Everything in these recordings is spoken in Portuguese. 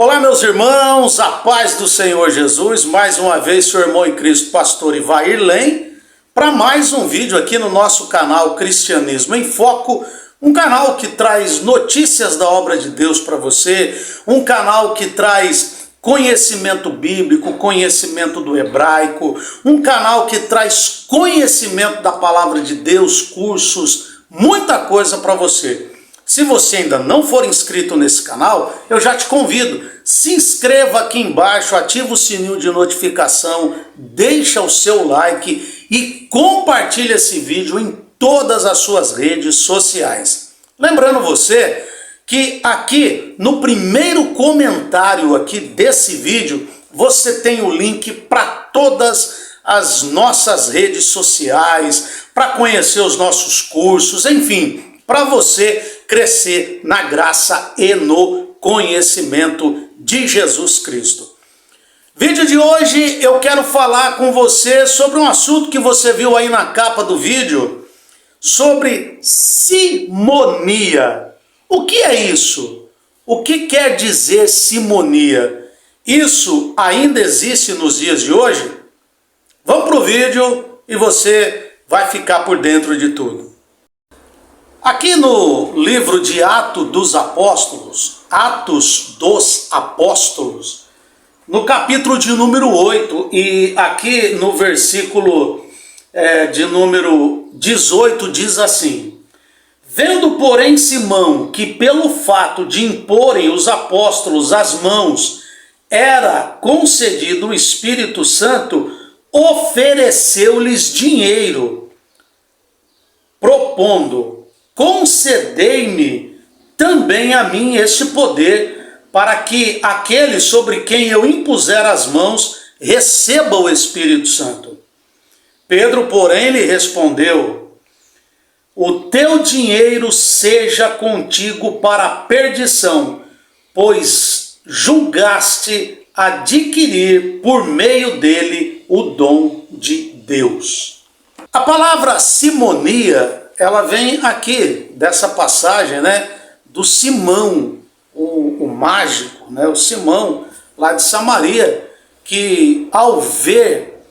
Olá, meus irmãos, a paz do Senhor Jesus. Mais uma vez, seu irmão em Cristo, pastor Ivair Lem, para mais um vídeo aqui no nosso canal Cristianismo em Foco, um canal que traz notícias da obra de Deus para você, um canal que traz conhecimento bíblico, conhecimento do hebraico, um canal que traz conhecimento da palavra de Deus, cursos, muita coisa para você. Se você ainda não for inscrito nesse canal, eu já te convido, se inscreva aqui embaixo, ativa o sininho de notificação, deixa o seu like e compartilhe esse vídeo em todas as suas redes sociais. Lembrando você que aqui no primeiro comentário aqui desse vídeo, você tem o link para todas as nossas redes sociais, para conhecer os nossos cursos, enfim, para você crescer na graça e no conhecimento de Jesus Cristo. Vídeo de hoje eu quero falar com você sobre um assunto que você viu aí na capa do vídeo, sobre simonia. O que é isso? O que quer dizer simonia? Isso ainda existe nos dias de hoje? Vamos para o vídeo e você vai ficar por dentro de tudo. Aqui no livro de Atos dos Apóstolos, no capítulo de número 8, e aqui no versículo de número 18 diz assim: Vendo, porém, Simão que pelo fato de imporem os apóstolos as mãos era concedido o Espírito Santo, ofereceu-lhes dinheiro, propondo: concedei-me também a mim este poder, para que aquele sobre quem eu impuser as mãos receba o Espírito Santo. Pedro, porém, lhe respondeu: o teu dinheiro seja contigo para a perdição, pois julgaste adquirir por meio dele o dom de Deus. A palavra simonia, ela vem aqui dessa passagem, do Simão, o mágico, o Simão lá de Samaria, que ao ver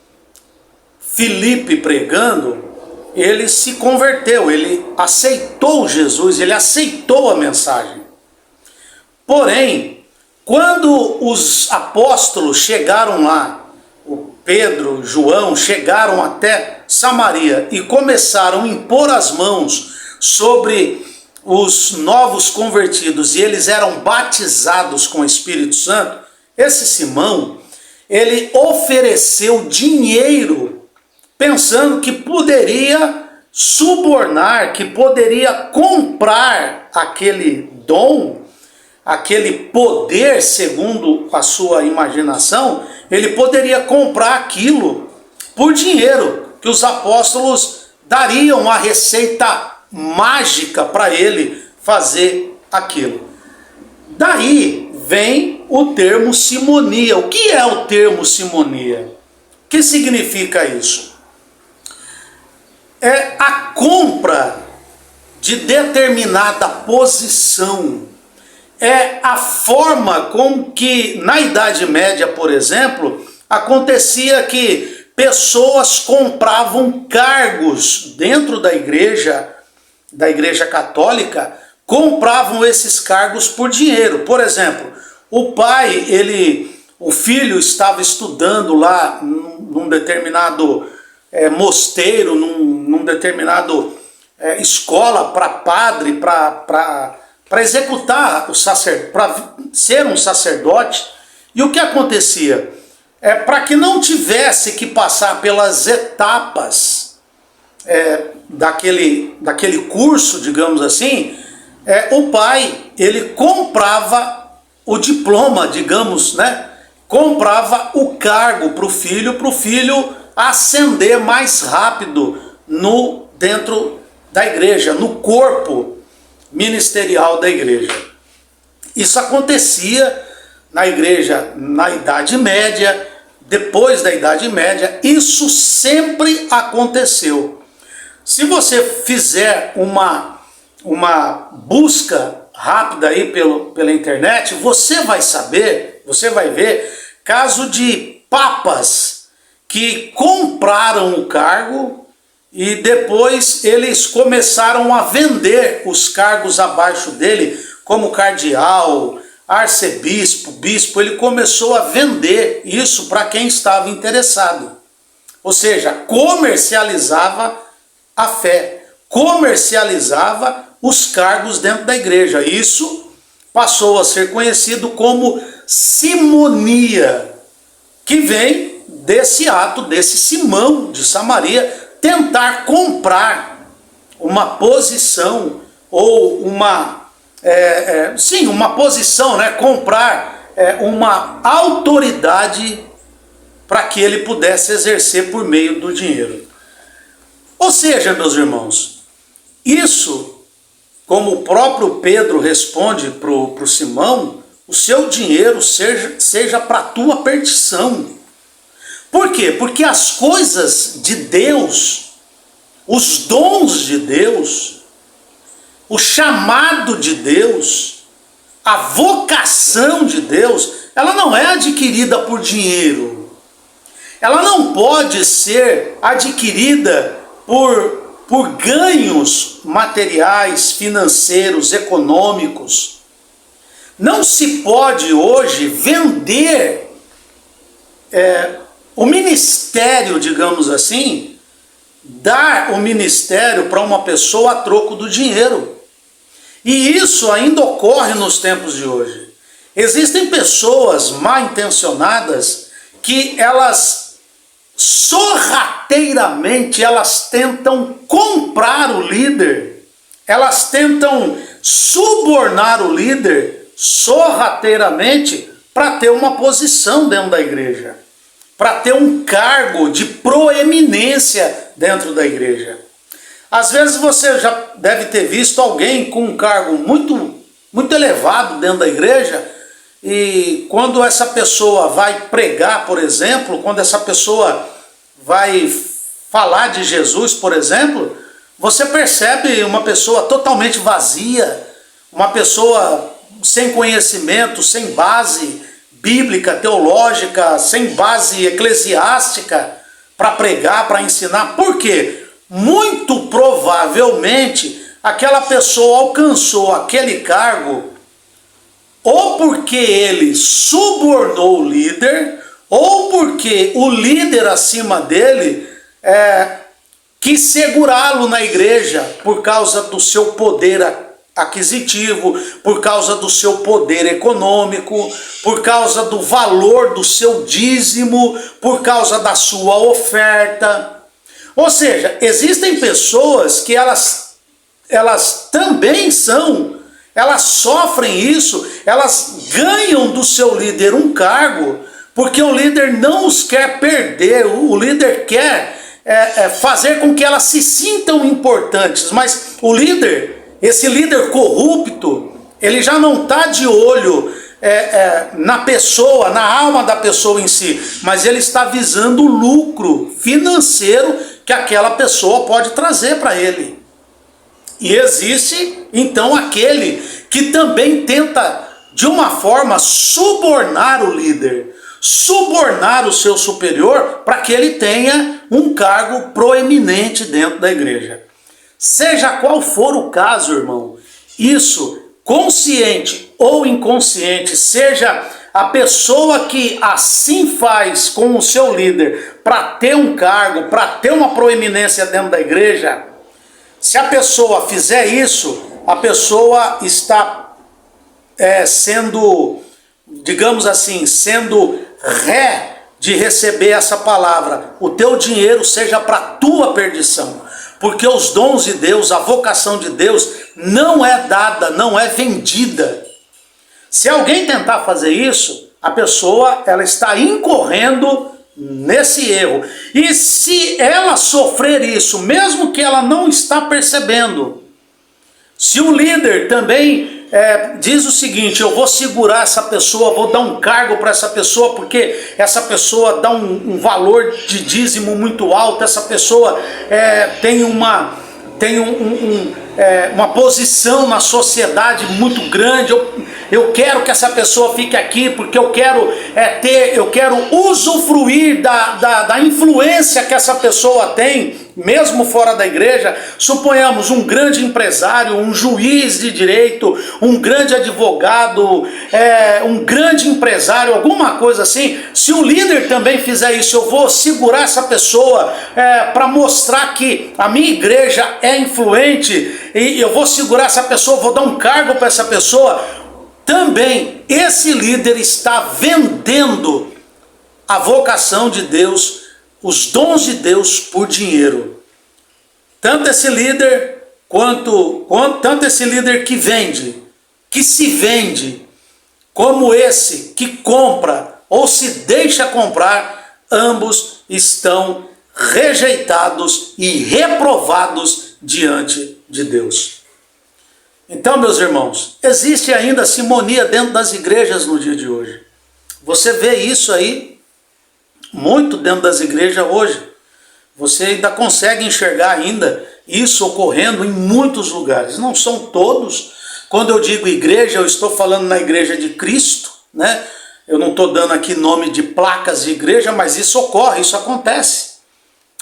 Filipe pregando, ele se converteu, ele aceitou Jesus, ele aceitou a mensagem. Porém, quando os apóstolos chegaram lá, o Pedro, João, chegaram até Samaria e começaram a impor as mãos sobre os novos convertidos e eles eram batizados com o Espírito Santo, esse Simão, ele ofereceu dinheiro pensando que poderia subornar, que poderia comprar aquele dom, aquele poder, segundo a sua imaginação, ele poderia comprar aquilo por dinheiro, que os apóstolos dariam a receita mágica para ele fazer aquilo. Daí vem o termo simonia. O que é o termo simonia? O que significa isso? É a compra de determinada posição. É a forma com que, na Idade Média, por exemplo, acontecia que pessoas compravam cargos dentro da igreja católica, compravam esses cargos por dinheiro. Por exemplo, o filho estava estudando lá num determinado mosteiro, num determinado escola para padre, para executar para ser um sacerdote. E o que acontecia? Para que não tivesse que passar pelas etapas daquele curso, digamos assim, o pai, ele comprava o diploma, digamos, comprava o cargo para o filho ascender mais rápido dentro da igreja, no corpo ministerial da igreja. Isso acontecia na igreja na Idade Média, depois da Idade Média, isso sempre aconteceu. Se você fizer uma busca rápida aí pela internet, você vai saber, você vai ver caso de papas que compraram o cargo e depois eles começaram a vender os cargos abaixo dele, como cardeal, arcebispo, bispo. Ele começou a vender isso para quem estava interessado. Ou seja, comercializava a fé, comercializava os cargos dentro da igreja. Isso passou a ser conhecido como simonia, que vem desse ato, desse Simão de Samaria, tentar comprar uma posição, ou uma posição, né? Comprar uma autoridade para que ele pudesse exercer por meio do dinheiro. Ou seja, meus irmãos, isso, como o próprio Pedro responde para o Simão, o seu dinheiro seja para a tua perdição. Por quê? Porque as coisas de Deus, os dons de Deus, o chamado de Deus, a vocação de Deus, ela não é adquirida por dinheiro. Ela não pode ser adquirida por ganhos materiais, financeiros, econômicos. Não se pode hoje vender o ministério, digamos assim, dar o ministério para uma pessoa a troco do dinheiro. E isso ainda ocorre nos tempos de hoje. Existem pessoas mal intencionadas que elas sorrateiramente elas tentam comprar o líder, elas tentam subornar o líder sorrateiramente para ter uma posição dentro da igreja, para ter um cargo de proeminência dentro da igreja. Às vezes você já deve ter visto alguém com um cargo muito elevado dentro da igreja, e quando essa pessoa vai pregar, por exemplo, quando essa pessoa vai falar de Jesus, por exemplo, você percebe uma pessoa totalmente vazia, uma pessoa sem conhecimento, sem base bíblica, teológica, sem base eclesiástica para pregar, para ensinar. Por quê? Muito provavelmente aquela pessoa alcançou aquele cargo ou porque ele subornou o líder, ou porque o líder acima dele quis segurá-lo na igreja por causa do seu poder aquisitivo, por causa do seu poder econômico, por causa do valor do seu dízimo, por causa da sua oferta. Ou seja, existem pessoas que elas também elas sofrem isso, elas ganham do seu líder um cargo, porque o líder não os quer perder, o líder quer fazer com que elas se sintam importantes, mas o líder, esse líder corrupto, ele já não está de olho na pessoa, na alma da pessoa em si, mas ele está visando o lucro financeiro que aquela pessoa pode trazer para ele. E existe, então, aquele que também tenta, de uma forma, subornar o líder, subornar o seu superior, para que ele tenha um cargo proeminente dentro da igreja. Seja qual for o caso, irmão, isso, consciente ou inconsciente, seja a pessoa que assim faz com o seu líder para ter um cargo, para ter uma proeminência dentro da igreja, se a pessoa fizer isso, a pessoa está sendo, digamos assim, sendo ré de receber essa palavra. O teu dinheiro seja para a tua perdição. Porque os dons de Deus, a vocação de Deus, não é dada, não é vendida. Se alguém tentar fazer isso, a pessoa ela está incorrendo nesse erro. E se ela sofrer isso, mesmo que ela não está percebendo, se o líder também diz o seguinte: eu vou segurar essa pessoa, vou dar um cargo para essa pessoa, porque essa pessoa dá um valor de dízimo muito alto, essa pessoa tem uma posição na sociedade muito grande, eu quero que essa pessoa fique aqui porque eu quero usufruir da influência que essa pessoa tem, mesmo fora da igreja. Suponhamos um grande empresário, um juiz de direito, um grande advogado, um grande empresário, alguma coisa assim. Se o líder também fizer isso, eu vou segurar essa pessoa para mostrar que a minha igreja é influente, e eu vou segurar essa pessoa, vou dar um cargo para essa pessoa. Também esse líder está vendendo a vocação de Deus, os dons de Deus por dinheiro. Tanto esse líder tanto esse líder que vende, que se vende, como esse que compra ou se deixa comprar, ambos estão rejeitados e reprovados diante de Deus. Então, meus irmãos, existe ainda simonia dentro das igrejas no dia de hoje. Você vê isso aí muito dentro das igrejas hoje. Você ainda consegue enxergar ainda isso ocorrendo em muitos lugares. Não são todos. Quando eu digo igreja, eu estou falando na igreja de Cristo, né? Eu não estou dando aqui nome de placas de igreja, mas isso ocorre, isso acontece.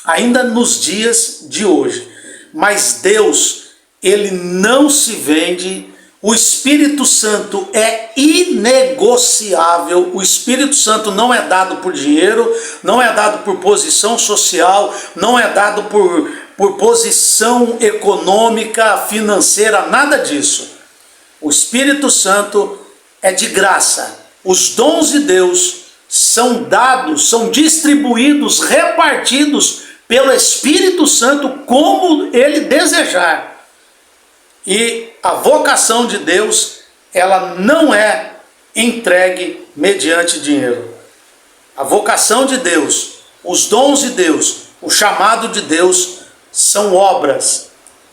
Ainda nos dias de hoje. Mas Deus, Ele não se vende. O Espírito Santo é inegociável. O Espírito Santo não é dado por dinheiro, não é dado por posição social, não é dado por posição econômica, financeira, nada disso. O Espírito Santo é de graça. Os dons de Deus são dados, são distribuídos, repartidos pelo Espírito Santo como Ele desejar. E a vocação de Deus, ela não é entregue mediante dinheiro. A vocação de Deus, os dons de Deus, o chamado de Deus são obras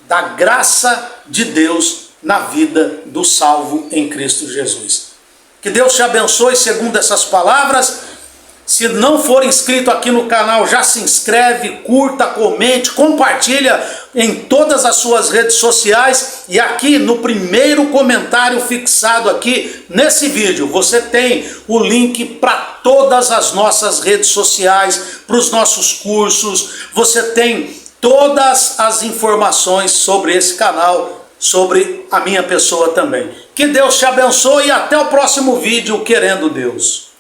da graça de Deus na vida do salvo em Cristo Jesus. Que Deus te abençoe segundo essas palavras. Se não for inscrito aqui no canal, já se inscreve, curta, comente, compartilha em todas as suas redes sociais. E aqui no primeiro comentário fixado aqui nesse vídeo, você tem o link para todas as nossas redes sociais, para os nossos cursos. Você tem todas as informações sobre esse canal, sobre a minha pessoa também. Que Deus te abençoe e até o próximo vídeo, querendo Deus.